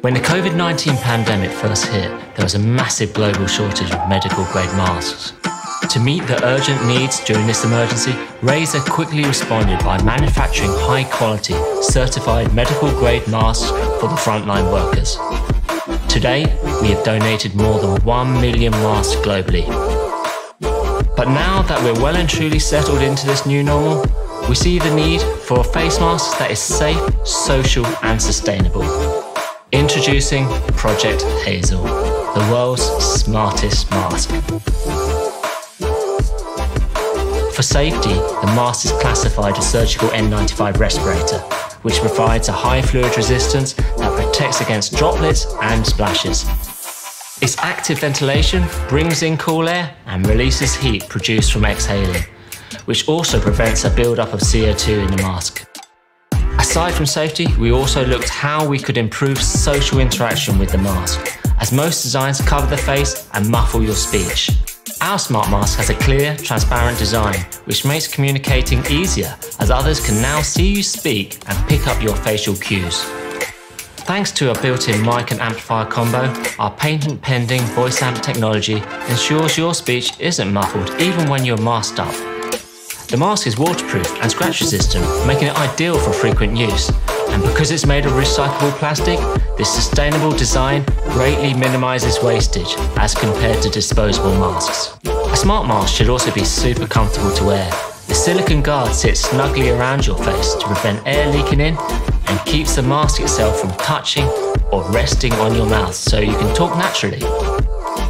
When the COVID-19 pandemic first hit, there was a massive global shortage of medical-grade masks. To meet the urgent needs during this emergency, Razer quickly responded by manufacturing high-quality, certified medical-grade masks for the frontline workers. Today, we have donated more than 1 million masks globally. But now that we're well and truly settled into this new normal, we see the need for a face mask that is safe, social, and sustainable. Introducing Project Hazel, the world's smartest mask. For safety, the mask is classified as surgical N95 respirator, which provides a high fluid resistance that protects against droplets and splashes. Its active ventilation brings in cool air and releases heat produced from exhaling, which also prevents a build-up of CO2 in the mask. Aside from safety, we also looked how we could improve social interaction with the mask, as most designs cover the face and muffle your speech. Our smart mask has a clear, transparent design, which makes communicating easier, as others can now see you speak and pick up your facial cues. Thanks to our built-in mic and amplifier combo, our patent-pending voice amp technology ensures your speech isn't muffled even when you're masked up. The mask is waterproof and scratch resistant, making it ideal for frequent use. And because it's made of recyclable plastic, this sustainable design greatly minimises wastage as compared to disposable masks. A smart mask should also be super comfortable to wear. The silicone guard sits snugly around your face to prevent air leaking in and keeps the mask itself from touching or resting on your mouth so you can talk naturally.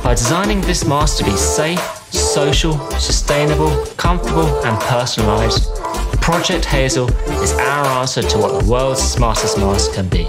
By designing this mask to be safe, social, sustainable, comfortable and personalised, Project Hazel is our answer to what the world's smartest mask can be.